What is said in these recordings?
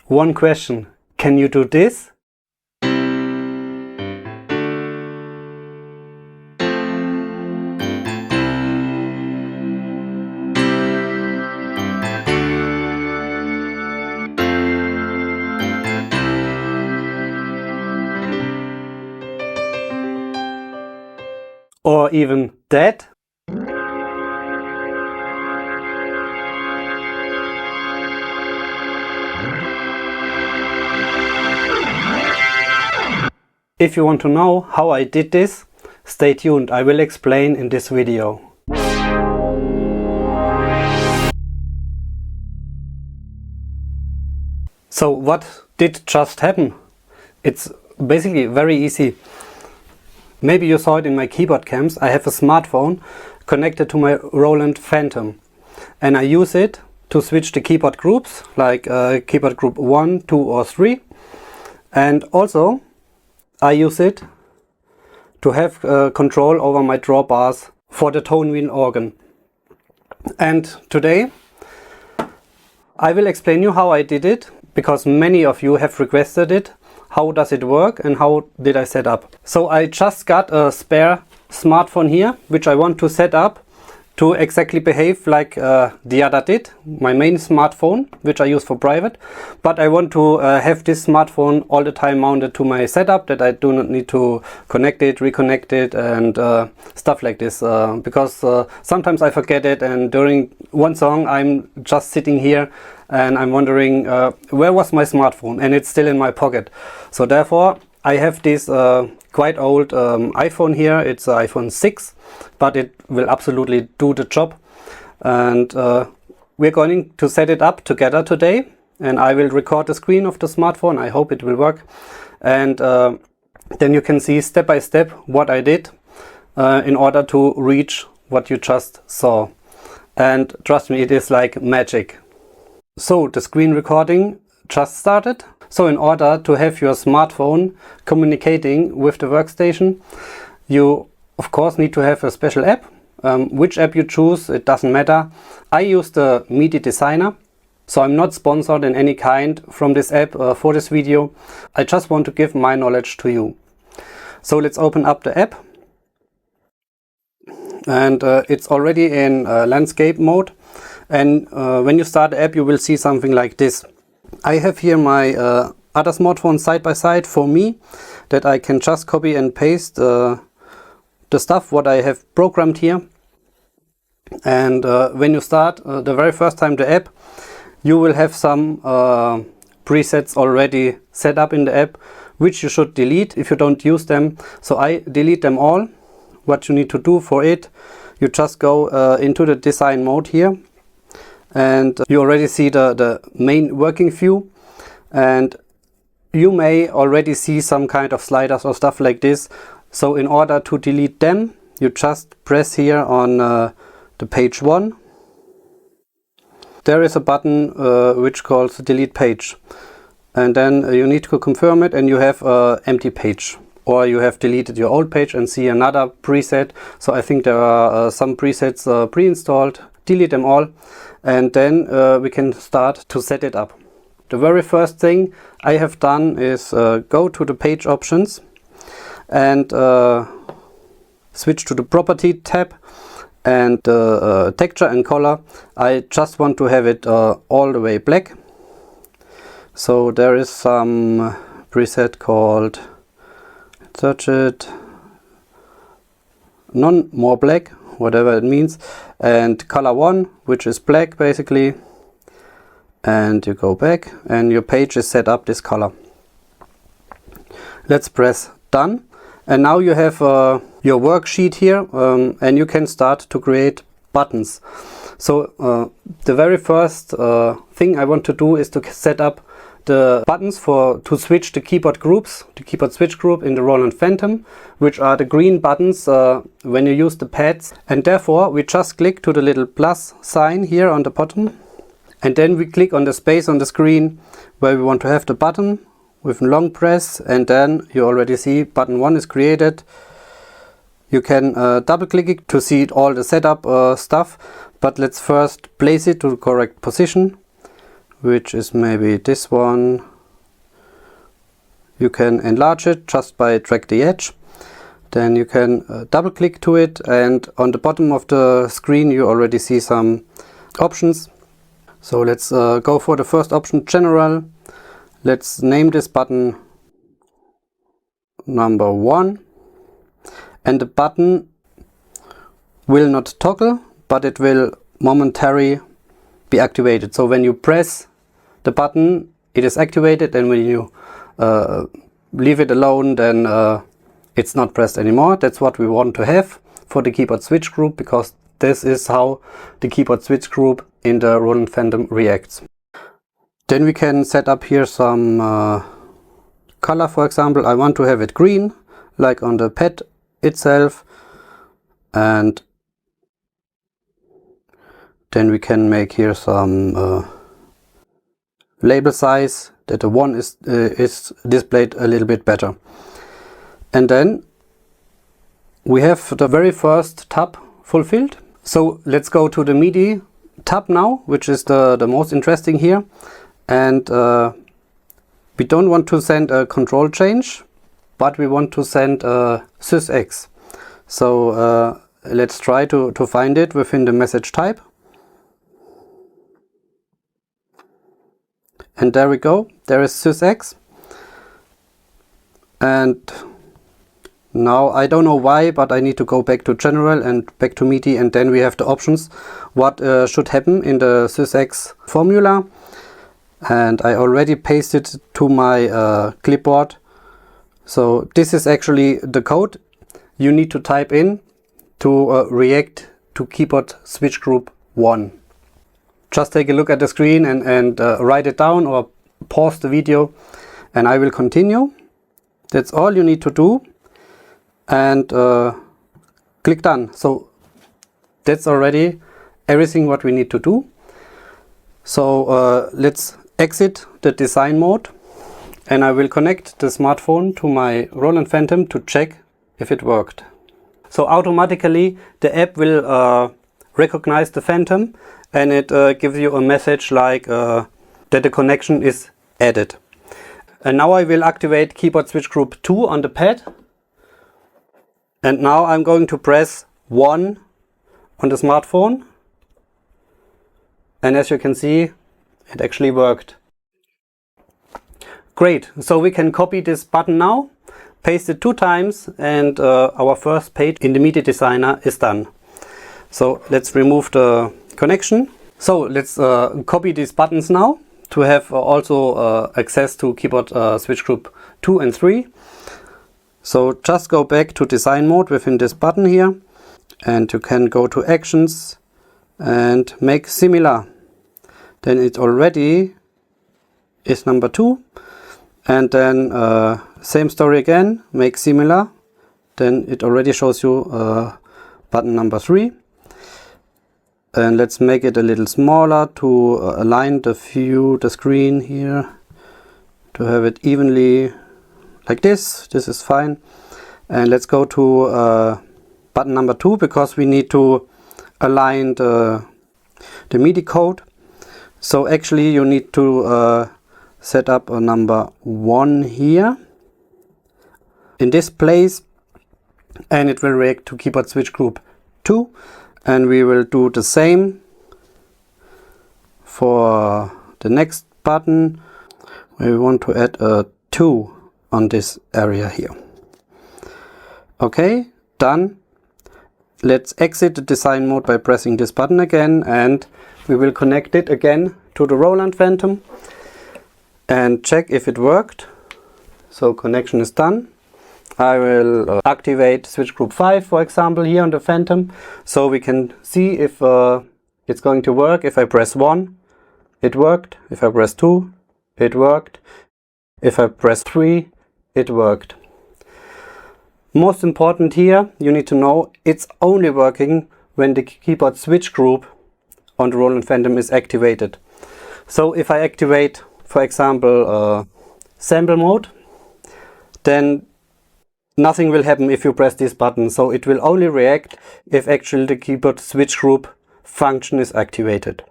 One question, can you do this? Or even that? If you want to know how I did this, stay tuned, I will explain in this video. So what did just happen? It's basically very easy. Maybe you saw it in my keyboard cams. I have a smartphone connected to my Roland Fantom, and I use it to switch the keyboard groups, like keyboard group 1, 2 or 3, and also I use it to have control over my drawbars for the tone wheel organ. And today I will explain you how I did it, because many of you have requested it. How does it work and how did I set up? So I just got a spare smartphone here, which I want to set up to exactly behave like the other did, my main smartphone, which I use for private. But I want to have this smartphone all the time mounted to my setup, that I do not need to connect it, reconnect it and stuff like this. Because sometimes I forget it, and during one song I'm just sitting here and I'm wondering where was my smartphone, and it's still in my pocket. So therefore I have this quite old iPhone here. It's an iPhone 6, but it will absolutely do the job. And we're going to set it up together today, and I will record the screen of the smartphone. I hope it will work, and then you can see step by step what I did in order to reach what you just saw. And trust me, it is like magic. So the screen recording just started. So in order to have your smartphone communicating with the workstation, you of course need to have a special app. Which app you choose, it doesn't matter. I use the MIDI designer, so I'm not sponsored in any kind from this app for this video. I just want to give my knowledge to you. So let's open up the app, and it's already in landscape mode. And when you start the app, you will see something like this. I have here my other smartphone side by side for me, that I can just copy and paste the stuff what I have programmed here. And when you start the very first time the app, you will have some presets already set up in the app, which you should delete if you don't use them. So I delete them all. What you need to do for it, you just go into the design mode here, and you already see the main working view, and you may already see some kind of sliders or stuff like this. So in order to delete them, you just press here on the page 1. There is a button which calls delete page, and then you need to confirm it, and you have an empty page, or you have deleted your old page and see another preset. So I think there are some presets pre-installed. Delete them all, and then we can start to set it up. The very first thing I have done is go to the page options and switch to the property tab, and texture and color, I just want to have it all the way black. So there is some preset called, search it, none more black, whatever it means, and color 1, which is black basically, and you go back and your page is set up this color. Let's press done, and now you have your worksheet here, and you can start to create buttons. So the very first thing I want to do is to set up the buttons to switch the keyboard groups, the keyboard switch group in the Roland Fantom, which are the green buttons when you use the pads. And therefore we just click to the little plus sign here on the bottom, and then we click on the space on the screen where we want to have the button with a long press, and then you already see button 1 is created. You can double click it to see all the setup stuff, but let's first place it to the correct position. which is maybe this one. You can enlarge it just by drag the edge. Then you can double click to it, and on the bottom of the screen you already see some options. So let's go for the first option, general. Let's name this button number 1, and the button will not toggle, but it will momentarily be activated. So when you press the button, it is activated, and when you leave it alone, then it's not pressed anymore. That's what we want to have for the keyboard switch group, because this is how the keyboard switch group in the Roland Fantom reacts. Then we can set up here some color. For example, I want to have it green, like on the pad itself, and then we can make here some label size that the 1 is displayed a little bit better. And then we have the very first tab fulfilled. So let's go to the MIDI tab now, which is the most interesting here. And we don't want to send a control change, but we want to send a sysx. So let's try to find it within the message type. And there we go, there is sysx. And now I don't know why, but I need to go back to general and back to MIDI, and then we have the options what should happen in the sysx formula. And I already pasted to my clipboard. So this is actually the code you need to type in to react to keyboard switch group 1. Just take a look at the screen and write it down, or pause the video, and I will continue. That's all you need to do, and click done. So that's already everything what we need to do. So let's exit the design mode, and I will connect the smartphone to my Roland Fantom to check if it worked. So automatically the app will recognize the Phantom, and it gives you a message like that the connection is added. And now I will activate keyboard switch group 2 on the pad, and now I'm going to press 1 on the smartphone, and as you can see, it actually worked. Great, so we can copy this button now, paste it 2 times, and our first page in the MIDI designer is done. So let's remove the connection. So let's copy these buttons now to have also access to keyboard switch group 2 and 3. So just go back to design mode within this button here, and you can go to actions and make similar. Then it already is number 2, and then same story again, make similar. Then it already shows you button number 3. And let's make it a little smaller to align the screen here, to have it evenly like this. This is fine. And let's go to button number 2, because we need to align the MIDI code. So actually you need to set up a number 1 here in this place, and it will react to keyboard switch group 2. And we will do the same for the next button, where we want to add a 2 on this area here. Okay, done. Let's exit the design mode by pressing this button again, and we will connect it again to the Roland Fantom and check if it worked. So connection is done. I will activate switch group 5, for example, here on the Phantom, so we can see if it's going to work. If I press 1, it worked. If I press 2, it worked. If I press 3, it worked. Most important here, you need to know it's only working when the keyboard switch group on the Roland Fantom is activated. So if I activate, for example, sample mode, then nothing will happen if you press this button. So it will only react if actually the keyboard switch group function is activated.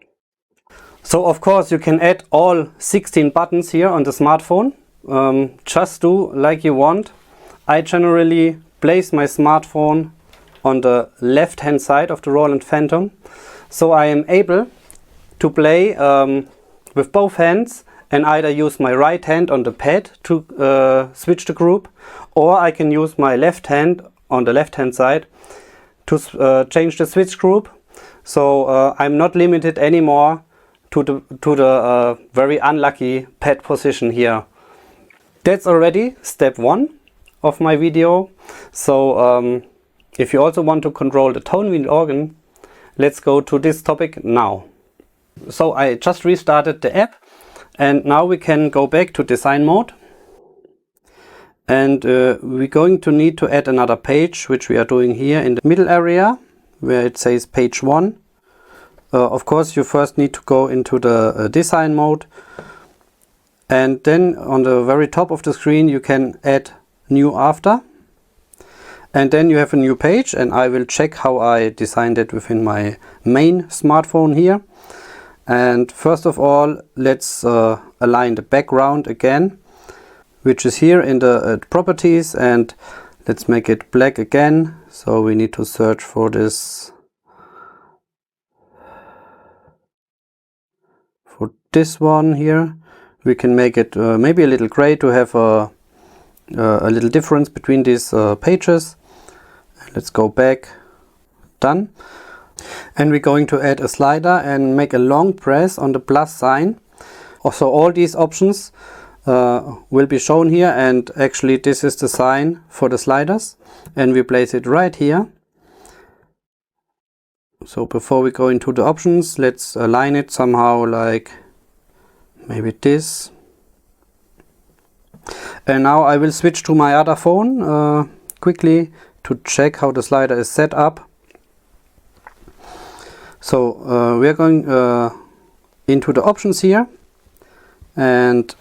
So of course you can add all 16 buttons here on the smartphone. Just do like you want. I generally place my smartphone on the left hand side of the Roland Fantom, so I am able to play with both hands and either use my right hand on the pad to switch the group, or I can use my left hand on the left hand side to change the switch group. So I'm not limited anymore to the very unlucky pad position here. That's already step 1 of my video. So if you also want to control the tone wheel organ, let's go to this topic now. So I just restarted the app, and now we can go back to design mode. And we're going to need to add another page, which we are doing here in the middle area where it says page 1. Of course, you first need to go into the design mode, and then on the very top of the screen you can add new after, and then you have a new page, and I will check how I designed it within my main smartphone here. And first of all, let's align the background again, which is here in the properties, and let's make it black again. So we need to search for this, this one here. We can make it maybe a little gray to have a little difference between these pages. Let's go back. Done. And we're going to add a slider and make a long press on the plus sign. Also, all these options will be shown here, and actually this is the sign for the sliders, and we place it right here. So before we go into the options, let's align it somehow, like maybe this. And now I will switch to my other phone quickly to check how the slider is set up. So we are going into the options here, and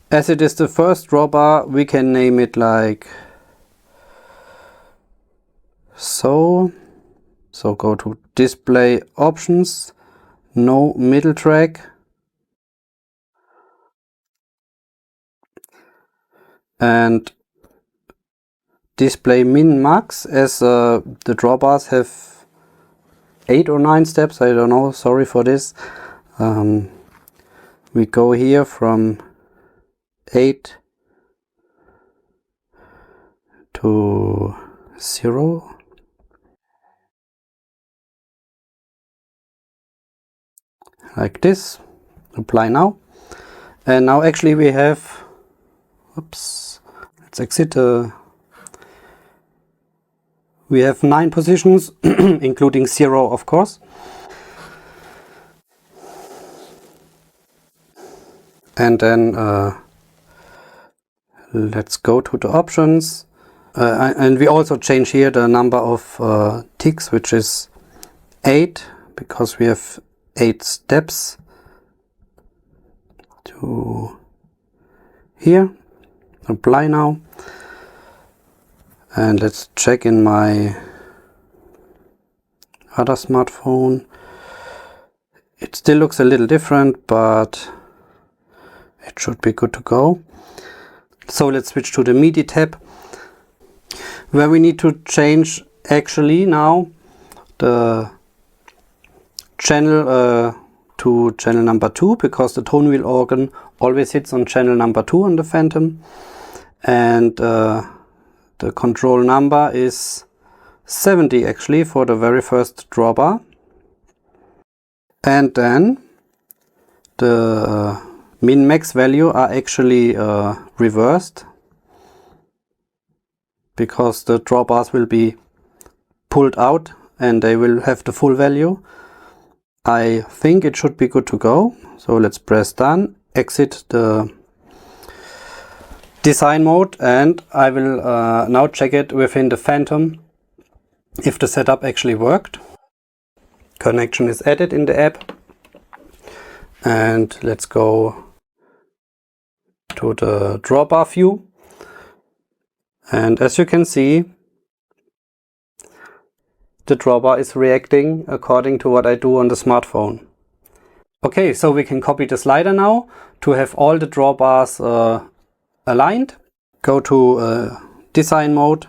as it is the first drawbar, we can name it like so. So go to display options, no middle track, and display min max, as the drawbars have 8 or 9 steps, I don't know, sorry for this. We go here from 8 to 0. Like this. Apply now. And now actually we have, oops, let's exit. We have 9 positions, including 0, of course. And then let's go to the options. And we also change here the number of ticks, which is 8, because we have 8 steps to here. Apply now. And let's check in my other smartphone. It still looks a little different, but it should be good to go. So let's switch to the MIDI tab, where we need to change actually now the channel to channel number 2, because the tone wheel organ always hits on channel number 2 on the Fantom, and the control number is 70 actually for the very first drawbar. And then the min max value are actually reversed, because the drawbars will be pulled out and they will have the full value. I think it should be good to go. So let's press done, exit the design mode, and I will now check it within the Fantom if the setup actually worked. Connection is added in the app, and let's go to the drawbar view, and as you can see, the drawbar is reacting according to what I do on the smartphone. Okay, so we can copy the slider now to have all the drawbars aligned. Go to design mode,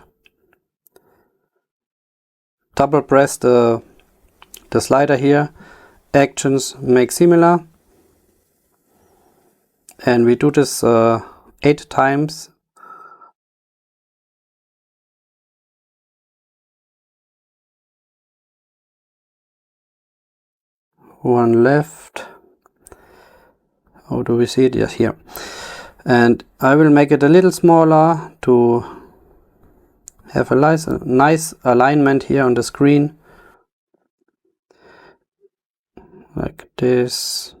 double press the slider here, actions, make similar, and we do this 8 times. One left. How do we see it? Yes, here. And I will make it a little smaller to have a nice alignment here on the screen. Like this.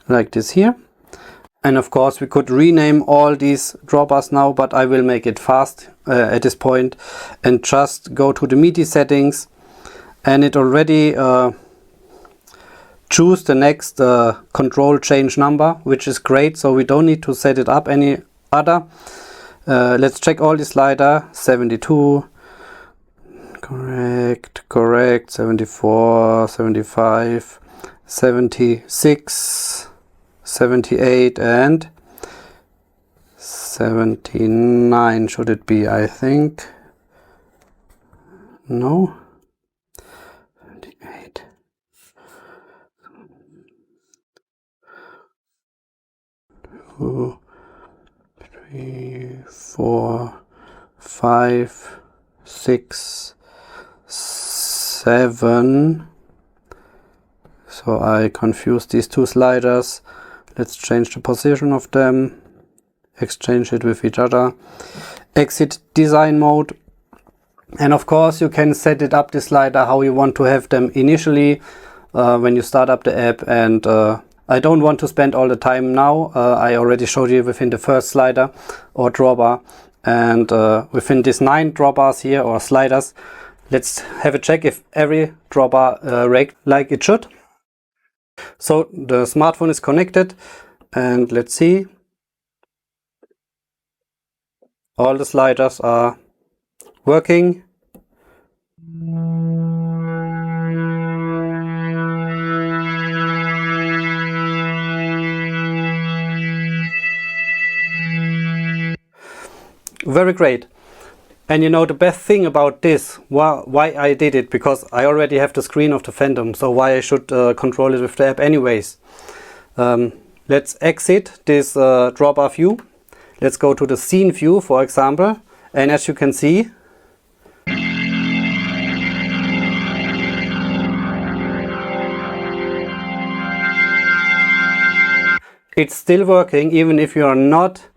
Like this here. And of course we could rename all these drawbars now, but I will make it fast at this point and just go to the MIDI settings, and it already choose the next control change number, which is great, so we don't need to set it up any other. Let's check all the slider. 72, correct, 74, 75, 76, 78 and 79 should it be, I think. No, 78. Two, 3, 4, 5, 6, 7. So I confused these two sliders. Let's change the position of them, exchange it with each other, exit design mode, and of course you can set it up, the slider, how you want to have them initially when you start up the app. And I don't want to spend all the time now. I already showed you within the first slider or drawbar, and within these 9 drawbars here or sliders, let's have a check if every drawbar raked like it should. So the smartphone is connected, and let's see, all the sliders are working. Very great. And you know, the best thing about this, why I did it, because I already have the screen of the Phantom, so why I should control it with the app anyways. Let's exit this drawbar view. Let's go to the scene view, for example, and as you can see, it's still working even if you are not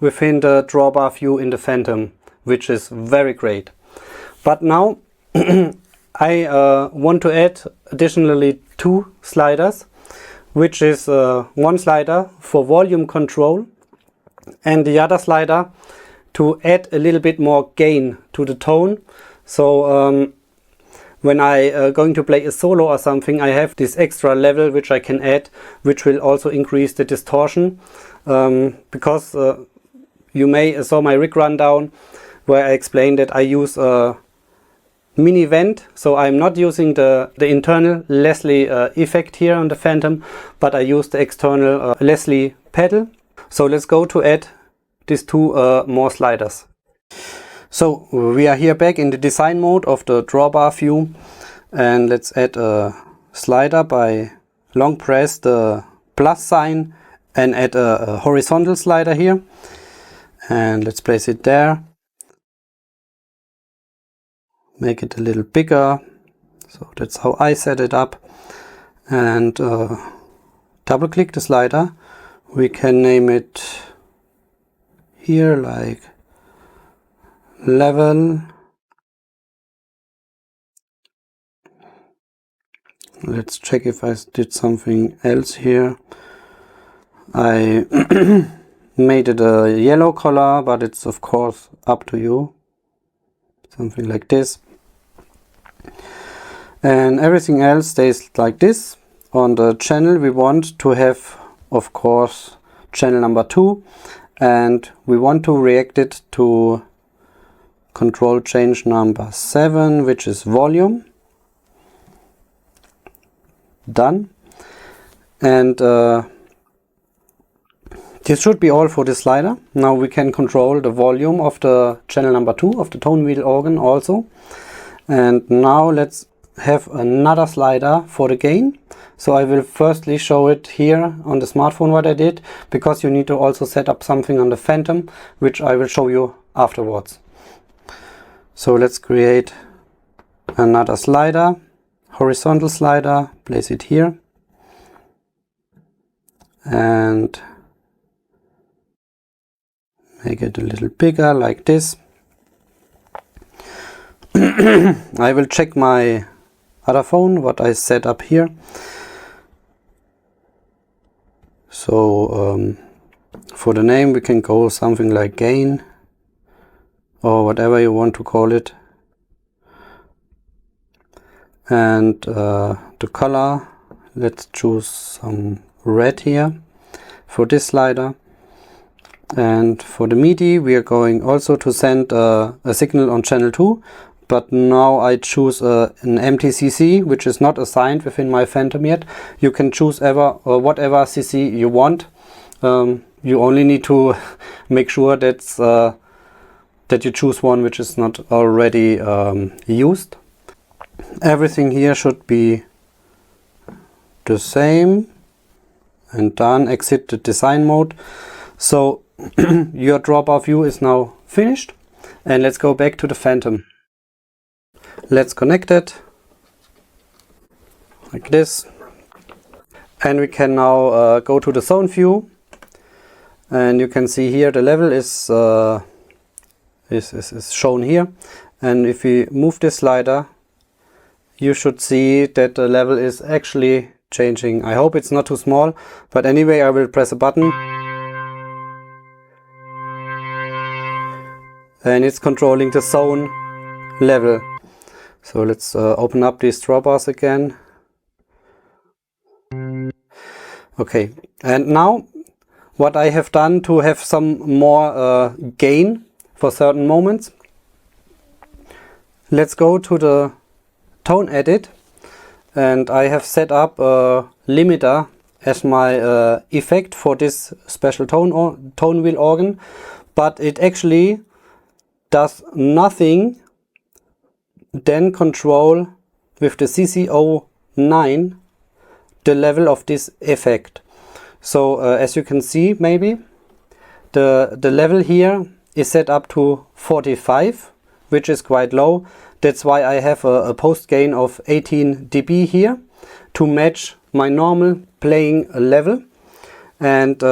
within the drawbar view in the Phantom, which is very great. But now I want to add additionally 2 sliders, which is one slider for volume control and the other slider to add a little bit more gain to the tone. So when I going to play a solo or something, I have this extra level which I can add, which will also increase the distortion, because you may saw my rig rundown where I explained that I use a mini vent, so I'm not using the internal Leslie effect here on the Phantom, but I use the external Leslie pedal. So let's go to add these 2 more sliders. So we are here back in the design mode of the drawbar view, and let's add a slider by long press the plus sign and add a horizontal slider here, and let's place it there. Make it a little bigger, so that's how I set it up, and double click the slider. We can name it here like level. Let's check if I did something else here. I made it a yellow color, but it's of course up to you. Something like this. And everything else stays like this. on the channel we want to have, of course, channel number 2, and we want to react it to control change number 7, which is volume. Done. And this should be all for the slider. Now we can control the volume of the channel number 2 of the tone wheel organ also. And now let's have another slider for the gain. So I will firstly show it here on the smartphone what I did, because you need to also set up something on the Phantom, which I will show you afterwards. So let's create another slider, horizontal slider, place it here, and make it a little bigger like this. I will check my other phone, what I set up here. So for the name we can go something like gain or whatever you want to call it. And the color, let's choose some red here for this slider. And for the MIDI we are going also to send a signal on channel 2, but now I choose an MTCC, which is not assigned within my Phantom yet. You can choose whatever CC you want. You only need to make sure that you choose one which is not already used. Everything here should be the same, and done. Exit the design mode. So your dropper view is now finished, and let's go back to the Phantom. Let's connect it like this, and we can now go to the zone view, and you can see here the level is shown here. And if we move this slider, you should see that the level is actually changing. I hope it's not too small, but anyway I will press a button and it's controlling the zone level. So let's open up these drawbars again. Okay, and now what I have done to have some more gain for certain moments, let's go to the tone edit, and I have set up a limiter as my effect for this special tone wheel organ, but it actually does nothing then control with the CC09 the level of this effect. So as you can see, maybe the level here is set up to 45, which is quite low. That's why I have a post gain of 18 dB here to match my normal playing level. And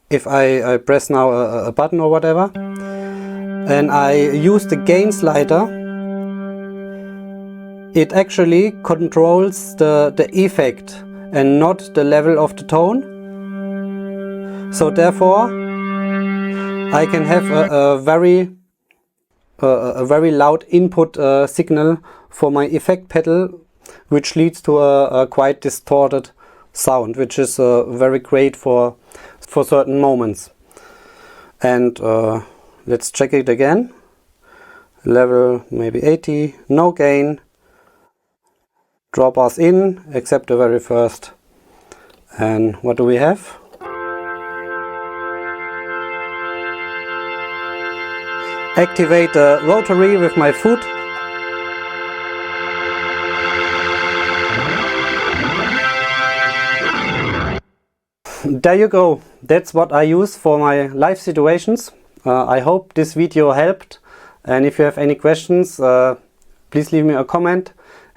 if I press now a button or whatever, and I use the gain slider, it actually controls the effect and not the level of the tone. So therefore I can have a very loud input signal for my effect pedal, which leads to a quite distorted sound, which is very great for certain moments. And let's check it again. Level maybe 80, no gain. Drawbars in, except the very first. And what do we have? Activate the rotary with my foot. There you go. That's what I use for my live situations. I hope this video helped, and if you have any questions, please leave me a comment.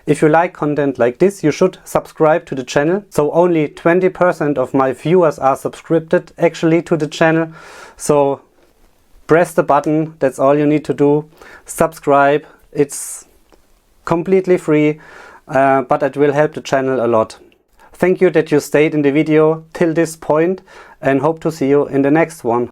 If you like content like this, you should subscribe to the channel. So only 20% of my viewers are subscribed actually to the channel. So press the button, that's all you need to do. Subscribe, it's completely free, but it will help the channel a lot. Thank you that you stayed in the video till this point, and hope to see you in the next one.